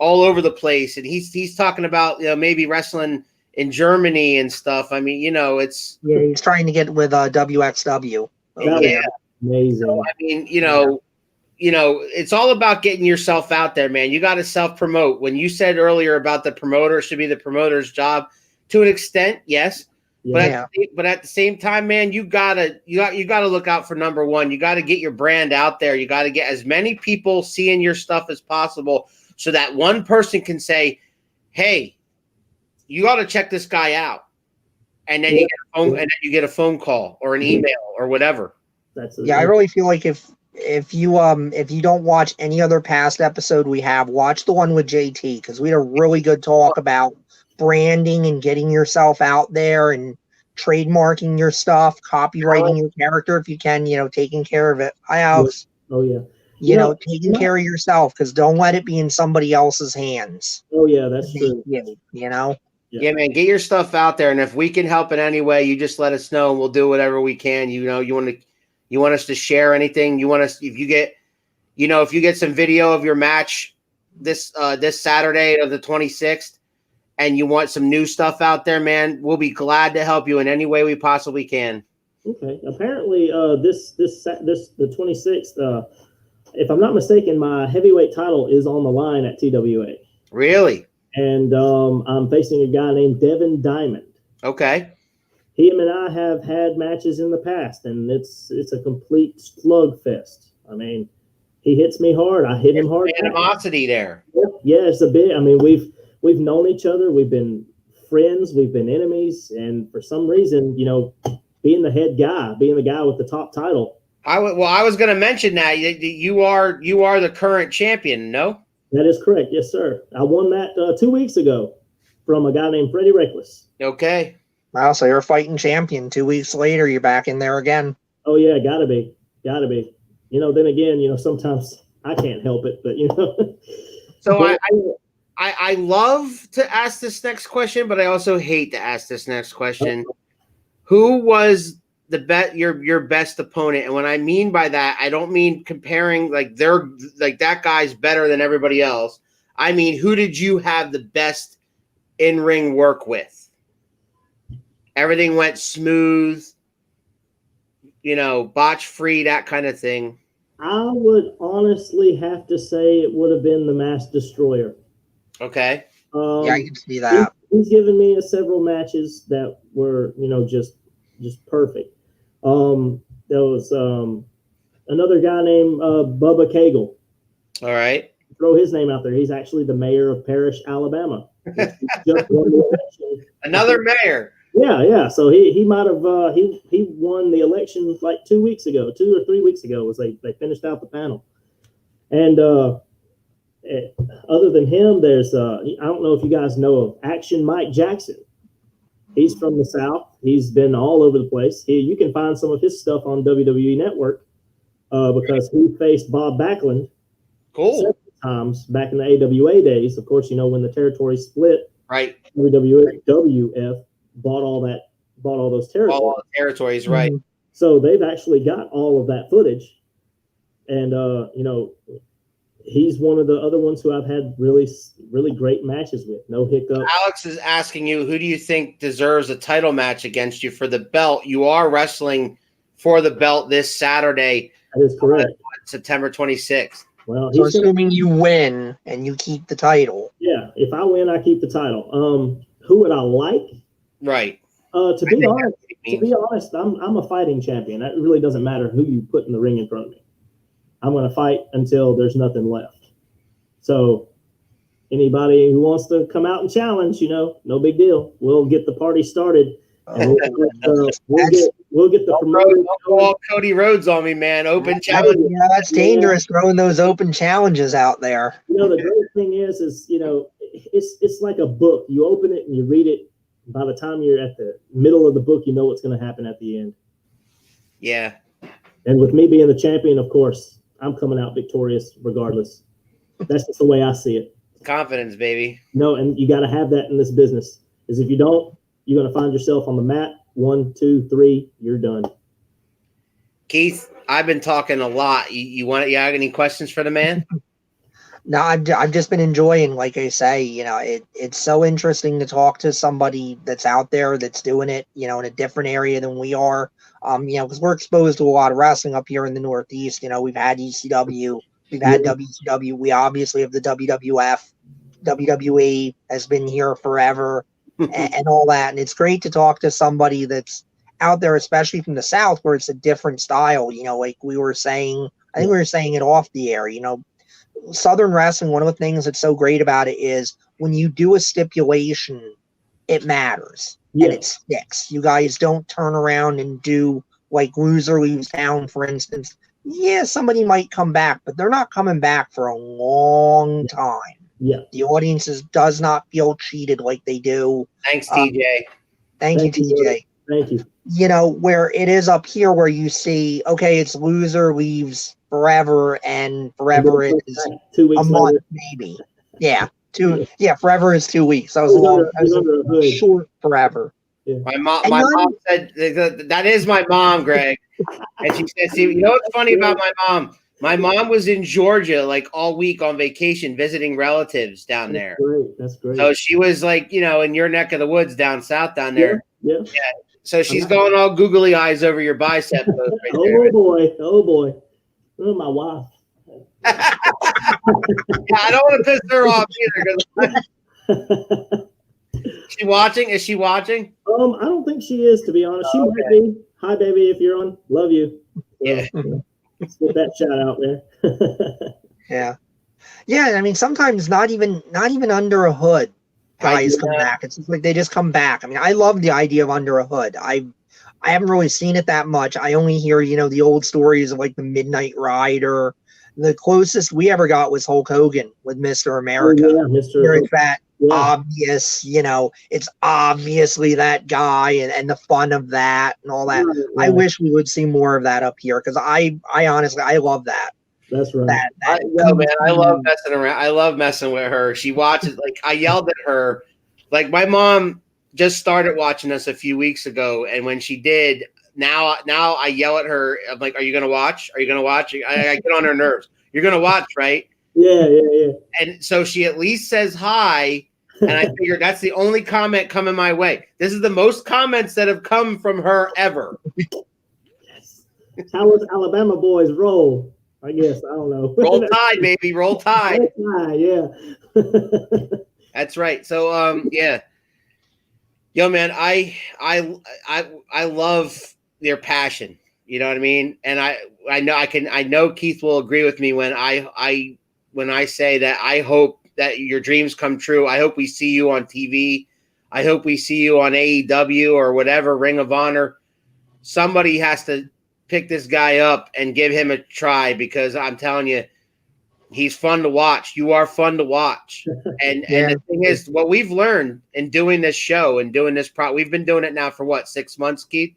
all over the place, and he's talking about maybe wrestling in Germany and stuff. I mean, he's trying to get with WXW. Yeah, amazing. So, I mean, it's all about getting yourself out there, man. You got to self-promote. When you said earlier about the promoter should be the promoter's job, to an extent, yes. Yeah. But at the same time, man, you gotta look out for number one. You got to get your brand out there. You got to get as many people seeing your stuff as possible, so that one person can say, "Hey, you got to check this guy out," and then you get a phone call or an email or whatever. I really feel like if you don't watch any other past episode we have, watch the one with JT, because we had a really good talk about branding and getting yourself out there and trademarking your stuff, copyrighting your character if you can, taking care of it. I have, Oh yeah. taking care of yourself, because don't let it be in somebody else's hands. Oh yeah, that's true. Yeah, man, get your stuff out there, and if we can help in any way, you just let us know, and we'll do whatever we can. You want us to share anything? You want us if you get some video of your match this Saturday of the 26th, and you want some new stuff out there, man, we'll be glad to help you in any way we possibly can. Okay. Apparently, the 26th. If I'm not mistaken, my heavyweight title is on the line at TWA. Really? And I'm facing a guy named Devin Diamond. Okay. Him and I have had matches in the past, and it's a complete slugfest. I mean, he hits me hard. I hit him hard. Animosity there. Yeah, it's a bit. I mean, we've known each other. We've been friends. We've been enemies. And for some reason, being the head guy, being the guy with the top title. I was going to mention that you are the current champion. No. That is correct. Yes, sir. I won that 2 weeks ago from a guy named Freddie Reckless. Okay. Wow, so you're a fighting champion. 2 weeks later, you're back in there again. Oh, yeah, gotta be. Then again, sometimes I can't help it, but, So I love to ask this next question, but I also hate to ask this next question. Who was your best opponent? And what I mean by that, I don't mean comparing like that guy's better than everybody else. I mean, who did you have the best in-ring work with? Everything went smooth, botch free, that kind of thing. I would honestly have to say it would have been the Mass Destroyer. Okay. Yeah, I can see that. He's given me several matches that were, just perfect. There was another guy named Bubba Kable. All right. Throw his name out there. He's actually the mayor of Parrish, Alabama. Just won the election. Another mayor. Yeah. So he might have he won the election like 2 weeks ago, 2 or 3 weeks ago. Was they finished out the panel, and other than him, there's I don't know if you guys know of Action Mike Jackson. He's from the South. He's been all over the place. You can find some of his stuff on WWE Network because he faced Bob Backlund several times back in the AWA days. Of course, when the territory split, right? WWF bought all those territories. All the territories, right? So they've actually got all of that footage, and he's one of the other ones who I've had really, really great matches with. No hiccups. Alex is asking you, who do you think deserves a title match against you for the belt? You are wrestling for the belt this Saturday. That is correct. September 26th. Well, so assuming you win and you keep the title. Yeah, if I win, I keep the title. Who would I like? Right. To be honest, I'm a fighting champion. That really doesn't matter who you put in the ring in front of me. I'm going to fight until there's nothing left. So anybody who wants to come out and challenge, no big deal. We'll get the party started. And we'll get the promoter. Don't go all Cody Rhodes on me, man. Open challenge. Yeah, that's dangerous throwing those open challenges out there. The great thing is it's like a book. You open it and you read it. By the time you're at the middle of the book, you know what's going to happen at the end. Yeah. And with me being the champion, of course, I'm coming out victorious regardless. That's just the way I see it. Confidence, baby. No, and you got to have that in this business. Because if you don't, you're going to find yourself on the mat. 1, 2, 3, you're done. Keith, I've been talking a lot. You have any questions for the man? No, I've just been enjoying, like I say, it's so interesting to talk to somebody that's out there that's doing it, in a different area than we are. Because we're exposed to a lot of wrestling up here in the Northeast. We've had ECW, we've had WCW, we obviously have the WWF, WWE has been here forever, and all that. And it's great to talk to somebody that's out there, especially from the South, where it's a different style. Like we were saying, I think we were saying it off the air. Southern wrestling, one of the things that's so great about it is when you do a stipulation, it matters. And it sticks. You guys don't turn around and do like loser leaves town, for instance. Yeah, somebody might come back, but they're not coming back for a long time. Yeah. The audience does not feel cheated like they do. Thanks, TJ. Thank you, TJ. Thank you. You know, where it is up here where you see, okay, it's loser leaves forever, and forever is 2 weeks a month, later. maybe. Yeah. Forever is 2 weeks. That was He's long. he's under a hood. Short forever. Yeah. My mom said that is my mom, Greg. And she said, see, you know what's funny about my mom? My mom was in Georgia like all week on vacation visiting relatives down there. That's great. So she was like, you know, in your neck of the woods down south down there. Yeah. So she's going all googly eyes over your bicep. Right oh boy. Oh, my wife. Yeah, I don't want to piss her off either. She watching? Is she watching? I don't think she is, to be honest. She might be. Hi, baby, if you're on. Love you. Yeah. Let's get that shout out there. Yeah. Yeah, I mean, sometimes not even under a hood guys come back. It's just like they just come back. I mean, I love the idea of under a hood. I haven't really seen it that much. I only hear, you know, the old stories of like the Midnight Rider. The closest we ever got was Hulk Hogan with Mr. America. Oh, yeah, Mr. Where it's that obvious, you know, it's obviously that guy and the fun of that and all that. Yeah. I wish we would see more of that up here because I honestly, I love that. That's right. Man, I love messing around. I love messing with her. She watches, like, I yelled at her. Like, my mom just started watching us a few weeks ago, and when she did, now I yell at her. I'm like, are you going to watch? Are you going to watch? I get on her nerves. You're going to watch, right? Yeah. And so she at least says hi, and I figured that's the only comment coming my way. This is the most comments that have come from her ever. Yes. How was Alabama boys roll? I guess. I don't know. Roll Tide, baby. Roll Tide. Roll Tide, yeah. That's right. So, yeah. Yo, man, I love their passion. You know what I mean? And I know Keith will agree with me when I say that I hope that your dreams come true. I hope we see you on TV. I hope we see you on AEW or whatever, Ring of Honor. Somebody has to pick this guy up and give him a try because I'm telling you, he's fun to watch. You are fun to watch. And the thing is, what we've learned in doing this show and doing this we've been doing it now for what, 6 months, Keith?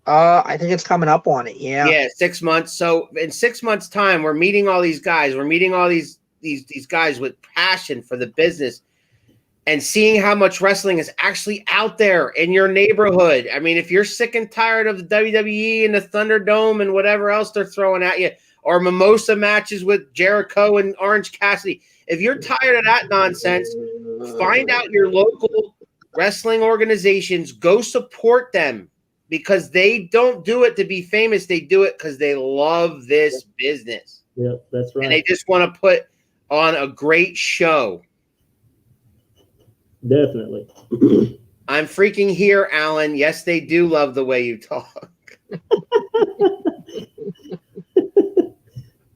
I think it's coming up on it. Yeah. Yeah, 6 months. So in 6 months' time, we're meeting all these guys. We're meeting all these guys with passion for the business and seeing how much wrestling is actually out there in your neighborhood. I mean, if you're sick and tired of the WWE and the Thunderdome and whatever else they're throwing at you, or mimosa matches with Jericho and Orange Cassidy, if you're tired of that nonsense, find out your local wrestling organizations, go support them because they don't do it to be famous. They do it because they love this business. Yeah, that's right. And they just want to put on a great show. Definitely. I'm freaking here, Alan. Yes, they do love the way you talk.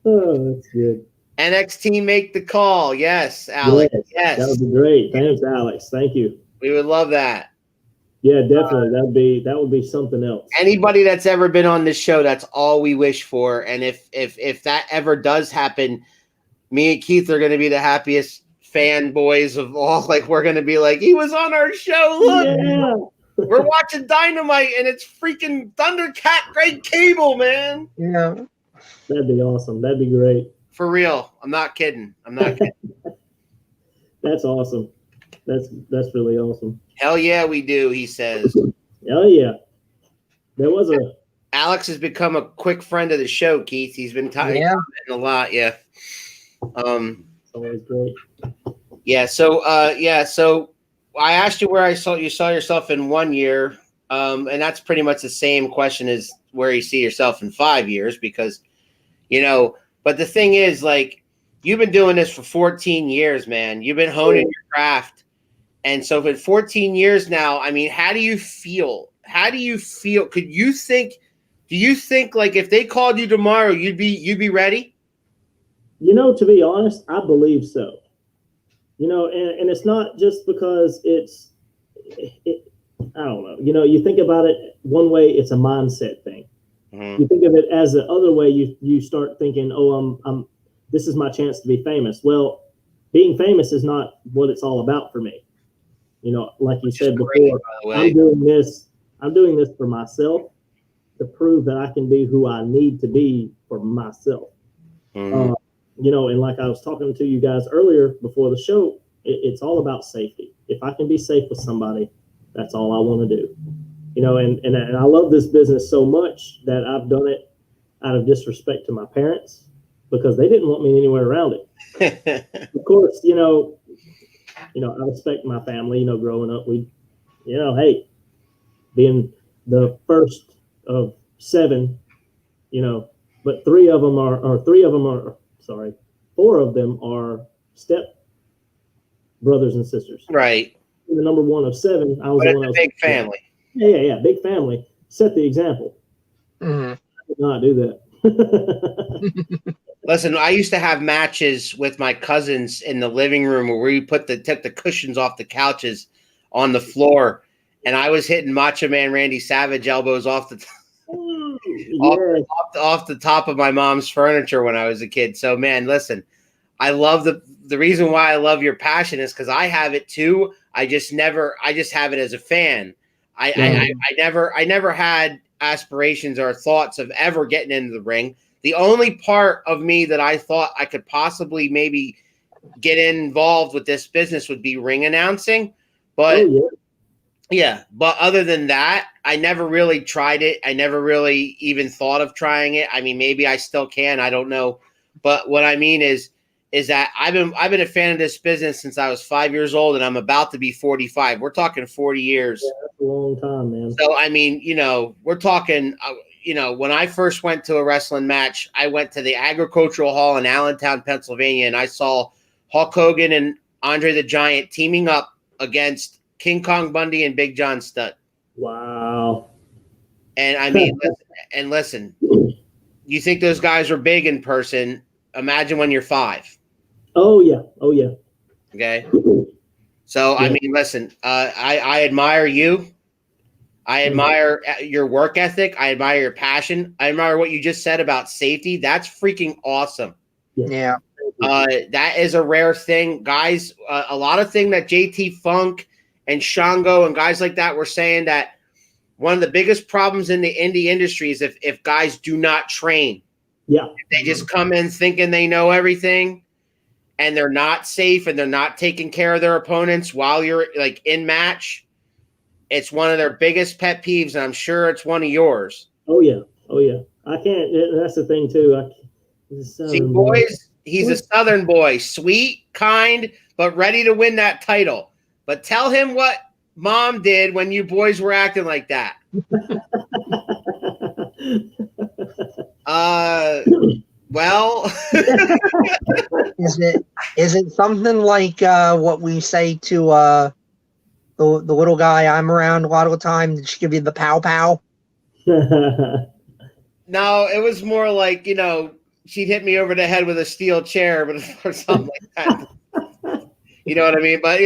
Oh, that's good. NXT make the call. Yes, Alex. Yes. That would be great. Thanks, Alex. Thank you. We would love that. Yeah, definitely. That would be something else. Anybody that's ever been on this show, that's all we wish for. And if that ever does happen, me and Keith are going to be the happiest fanboys of all. Like, we're going to be like, he was on our show. Look, we're watching Dynamite, and it's freaking Thundercat, Greg Kable, man. Yeah, that'd be awesome. That'd be great. For real, I'm not kidding. That's awesome. That's really awesome. Hell yeah, we do. He says. Hell yeah. There was a. Alex has become a quick friend of the show, Keith. He's been talking a lot. Yeah. Always great. Yeah. So I asked you where you saw yourself in 1 year, and that's pretty much the same question as where you see yourself in 5 years, because, you know. But the thing is, like, you've been doing this for 14 years, man. You've been honing your craft, and so for 14 years now, I mean, how do you feel? Do you think like if they called you tomorrow, you'd be ready? You know, to be honest, I believe so. You know, and it's not just because I don't know. You know, you think about it one way, it's a mindset thing. Mm-hmm. You think of it as the other way, you start thinking, oh, this is my chance to be famous. Well, being famous is not what it's all about for me. You know, like you said before, I'm doing this I'm doing this for myself to prove that I can be who I need to be for myself. Mhm. You know, and like I was talking to you guys earlier before the show, it's all about safety. If I can be safe with somebody, that's all I want to do. You know, and I love this business so much that I've done it out of disrespect to my parents because they didn't want me anywhere around it. Of course, I respect my family. You know, growing up, hey, being the first of 7, but four of them are step brothers and sisters. Right. The number one of 7, I was But the one it's that a was big family. Yeah, big family. Set the example. Mhm. I did not do that. Listen, I used to have matches with my cousins in the living room where we took the cushions off the couches on the floor, and I was hitting Macho Man Randy Savage elbows off the off the top of my mom's furniture when I was a kid. So, man, listen, I love the reason why I love your passion is because I have it too. I just have it as a fan. I never had aspirations or thoughts of ever getting into the ring. The only part of me that I thought I could possibly maybe get involved with this business would be ring announcing. But but other than that, I never really tried it. I never really even thought of trying it. I mean, maybe I still can. I don't know. But what I mean is that I've been a fan of this business since I was 5 years old, and I'm about to be 45. We're talking 40 years. Yeah, that's a long time, man. So I mean, we're talking. When I first went to a wrestling match, I went to the Agricultural Hall in Allentown, Pennsylvania, and I saw Hulk Hogan and Andre the Giant teaming up against King Kong Bundy and Big John Studd. Wow. And I mean, listen, you think those guys are big in person? Imagine when you're 5. Oh yeah. Okay. So I mean, listen, I admire you. I admire your work ethic. I admire your passion. I admire what you just said about safety. That's freaking awesome. Yeah. That is a rare thing, guys. A lot of thing that JT Funk and Shango and guys like that were saying that one of the biggest problems in the indie industry is if guys do not train. Yeah. If they just come in thinking they know everything and they're not safe and they're not taking care of their opponents while you're like in match. It's one of their biggest pet peeves, and I'm sure it's one of yours. Oh yeah. I can't. That's the thing too. See, boys, he's a Southern boy, sweet, kind, but ready to win that title. But tell him what Mom did when you boys were acting like that. Well, is it something like what we say to the little guy I'm around a lot of the time? Did she give you the pow pow? no, it was more like, she'd hit me over the head with a steel chair, but or something like that. You know what I mean? But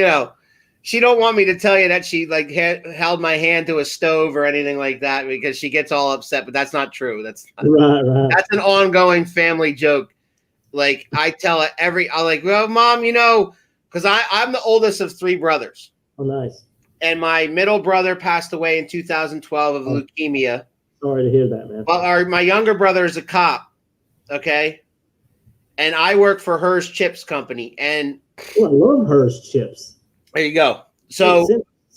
she don't want me to tell you that she like held my hand to a stove or anything like that because she gets all upset. But that's not true. That's right. That's an ongoing family joke. Like I tell it I'm like, well, Mom, because I'm the oldest of 3 brothers. Oh, nice. And my middle brother passed away in 2012 of leukemia. Sorry to hear that, man. But my younger brother is a cop, okay? And I work for Hers Chips Company. And I love Hers Chips. There you go. So,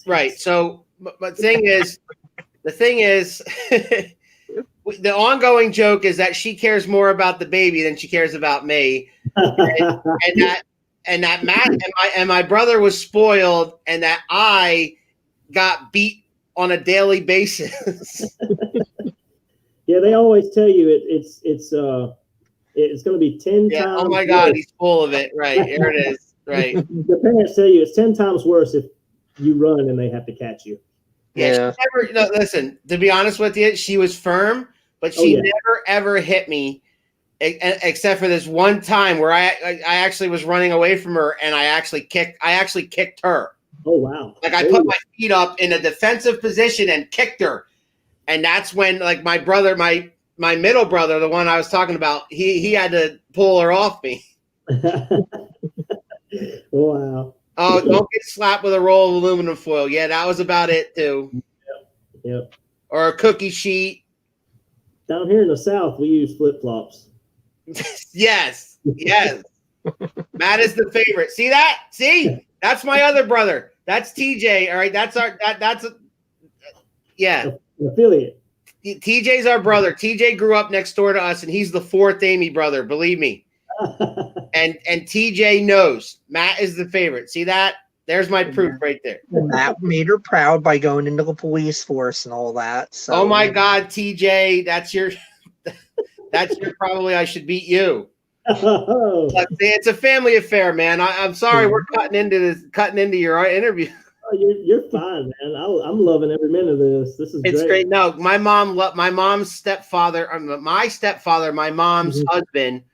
right. So, but the thing is, the ongoing joke is that she cares more about the baby than she cares about me. And that Matt and my brother was spoiled, and that I got beat on a daily basis. Yeah, they always tell you it's going to be 10 times. Oh my God, he's full of it. Right here it is. Right. The parents tell you it's 10 times worse if you run and they have to catch you. Yeah. She never. Listen, to be honest with you, she was firm, but she never ever hit me. Except for this one time where I actually was running away from her and I actually kicked her. Oh wow! Like I put my feet up in a defensive position and kicked her, and that's when like my brother, my middle brother, the one I was talking about, he had to pull her off me. Wow! Oh, don't get slapped with a roll of aluminum foil. Yeah, that was about it too. Yep. or a cookie sheet. Down here in the South, we use flip flops. Yes. Matt is the favorite. See that? See? That's my other brother. That's TJ. All right. That's yeah. An affiliate. TJ's our brother. TJ grew up next door to us, and he's the fourth Amy brother. Believe me. And TJ knows Matt is the favorite. See that? There's my proof right there. Matt made her proud by going into the police force and all that. So. Oh my God, TJ, that's your probably I should beat you. Oh. But it's a family affair, man. I'm sorry we're cutting into your interview. Oh, you're fine, man. I'm loving every minute of this. This is Great. No, my mom's stepfather, my mom's husband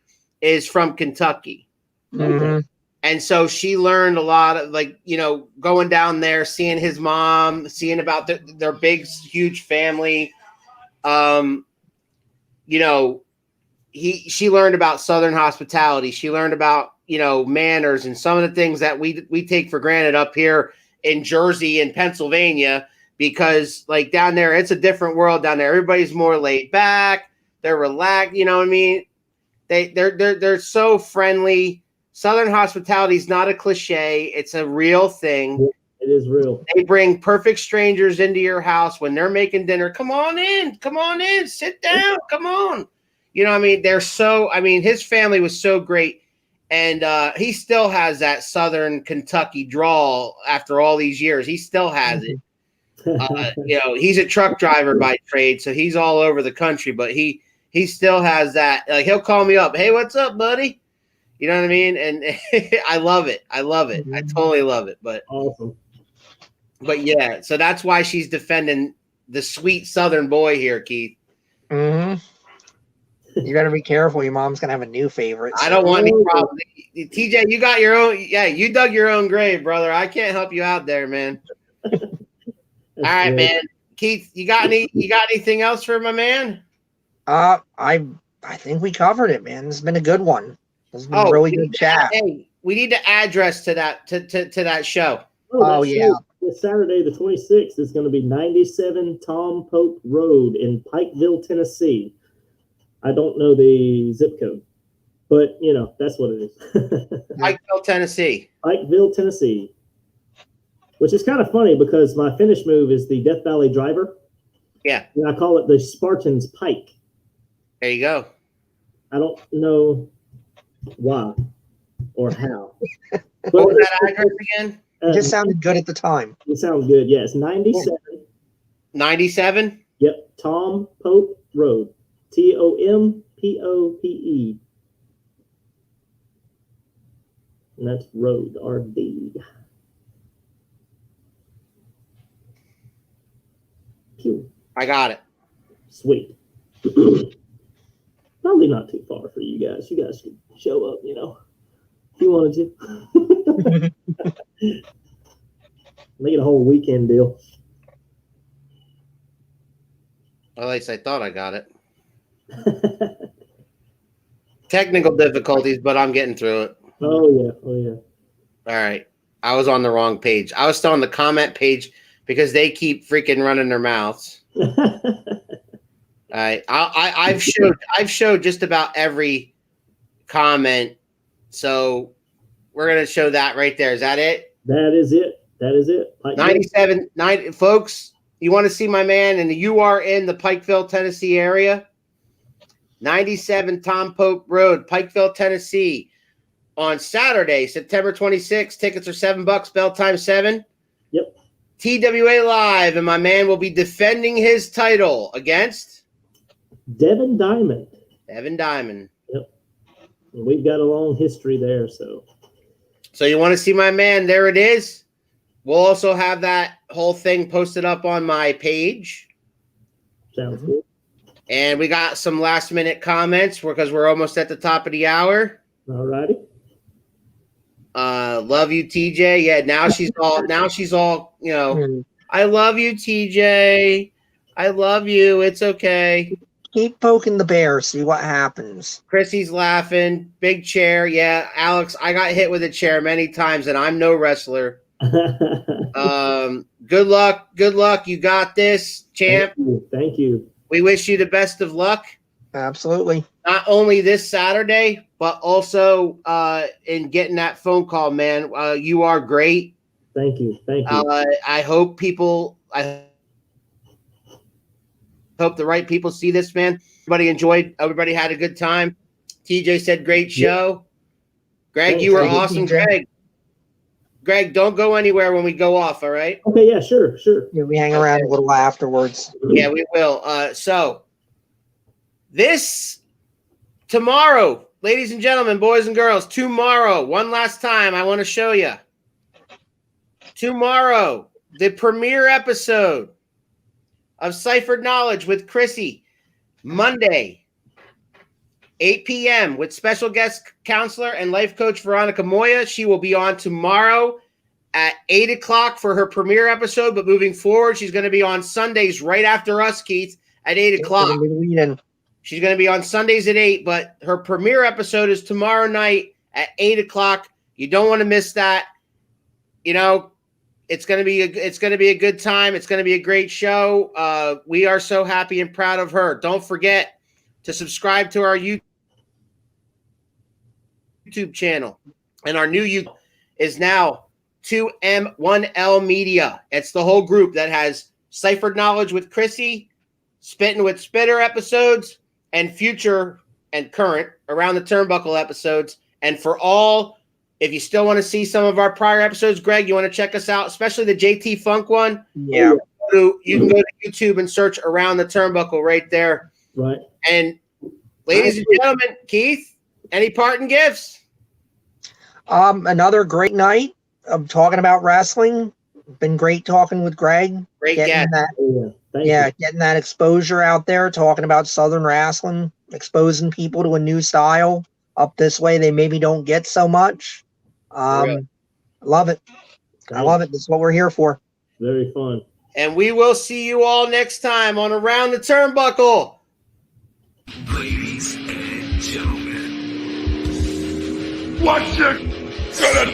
is from Kentucky. Mm-hmm. And so she learned a lot of, like, you know, going down there, seeing his mom, seeing about their big, huge family. You know, she learned about Southern hospitality. She learned about, you know, manners and some of the things that we take for granted up here in Jersey and Pennsylvania, because like down there, it's a different world down there. Everybody's more laid back. They're relaxed. You know what I mean? They're so friendly. Southern hospitality is not a cliche. It's a real thing. It is real. They bring perfect strangers into your house when they're making dinner. Come on in, sit down, come on. You know what I mean? His family was so great. And he still has that Southern Kentucky drawl after all these years. He still has it. You know, he's a truck driver by trade, so he's all over the country, but he still has that. Like, he'll call me up. Hey, what's up, buddy? You know what I mean? And I love it. I totally love it. But awesome. But yeah, so that's why she's defending the sweet Southern boy here, Keith. Mm-hmm. You got to be careful. Your mom's gonna have a new favorite. I don't want any problems. TJ, you got your own. Yeah, you dug your own grave, brother. I can't help you out there, man. All right, man. Keith, you got anything else for my man? I think we covered it, man. This has been a good one. This has been a really good chat. Hey, we need to address to that show. Oh yeah. This Saturday, the 26th, is going to be 97 Tom Pope Road in Pikeville, Tennessee. I don't know the zip code, but you know that's what it is. Pikeville, Tennessee. Pikeville, Tennessee. Which is kind of funny because my finish move is the Death Valley Driver. Yeah. And I call it the Spartan's Pike. There you go. I don't know why or how. What was that address again? It just sounded good at the time. It sounds good. Yes, 97. 97? Yep. Tom Pope Road. TOMPOPE. And that's Road, RD. Pew. I got it. Sweet. Probably not too far for you guys. You guys could show up, you know, if you wanted to. Make it a whole weekend deal. At least I thought I got it. Technical difficulties, but I'm getting through it. Oh yeah. All right. I was on the wrong page. I was still on the comment page because they keep freaking running their mouths. All right. I've showed just about every comment. So we're gonna show that right there. Is that it? That is it. 97, folks. You want to see my man, and you are in the Pikeville, Tennessee area. 97 Tom Pope Road, Pikeville, Tennessee. On Saturday, September 26th. Tickets are $7. Bell time 7. Yep. TWA Live, and my man will be defending his title against Devin Diamond. Devin Diamond. Yep. And we've got a long history there, so you want to see my man? There it is. We'll also have that whole thing posted up on my page. Sounds good. And we got some last minute comments because we're almost at the top of the hour. All righty. Love you, TJ. Yeah, now she's all, you know, I love you, TJ. I love you. It's okay. Keep poking the bear, see what happens. Chrissy's laughing. Big chair. Yeah, Alex, I got hit with a chair many times, and I'm no wrestler. Good luck. Good luck. You got this, champ. Thank you. We wish you the best of luck. Absolutely. Not only this Saturday, but also in getting that phone call, man. You are great. Thank you. Thank you. I hope the right people see this, man. Everybody enjoyed. Everybody had a good time. TJ said, great show. Greg, Thanks. you were Thank you, awesome. TJ. Greg, don't go anywhere when we go off, all right? Okay, yeah, sure. Yeah, we hang around a little afterwards. Yeah, we will. So this tomorrow, ladies and gentlemen, boys and girls, tomorrow, one last time, I want to show you. Tomorrow, the premiere episode of Ciphered Knowledge with Chrissy. Monday, 8 p.m. with special guest counselor and life coach Veronica Moya. She will be on tomorrow at 8 o'clock for her premiere episode, but moving forward, she's going to be on Sundays right after us, Keith, at 8 o'clock. She's going to be on Sundays at 8, but her premiere episode is tomorrow night at 8 o'clock. You don't want to miss that. You know, it's going to be a good time. It's going to be a great show. We are so happy and proud of her. Don't forget to subscribe to our YouTube channel. And our new YouTube is now 2M1L Media. It's the whole group that has Ciphered Knowledge with Chrissy, Spittin' with Spitter episodes, and future and current Around the Turnbuckle episodes. And for all, if you still want to see some of our prior episodes, Greg, you want to check us out, especially the JT Funk one? Yeah. You can go to YouTube and search Around the Turnbuckle right there. Right. And ladies and gentlemen, Keith, any parting gifts? Another great night of talking about wrestling. Been great talking with Greg. Great guest. Getting that exposure out there, talking about Southern wrestling, exposing people to a new style up this way they maybe don't get so much. Really? Love it. I love it. That's what we're here for. Very fun. And we will see you all next time on Around the Turnbuckle. Ladies and gentlemen, watch it! Gonna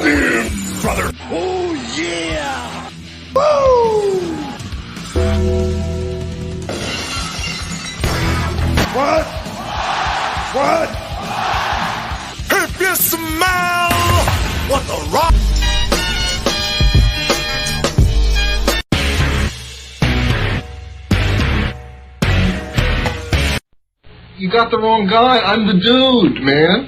live, brother! Oh, yeah! Woo! What? What? If you smell what the rock... You got the wrong guy. I'm the dude, man.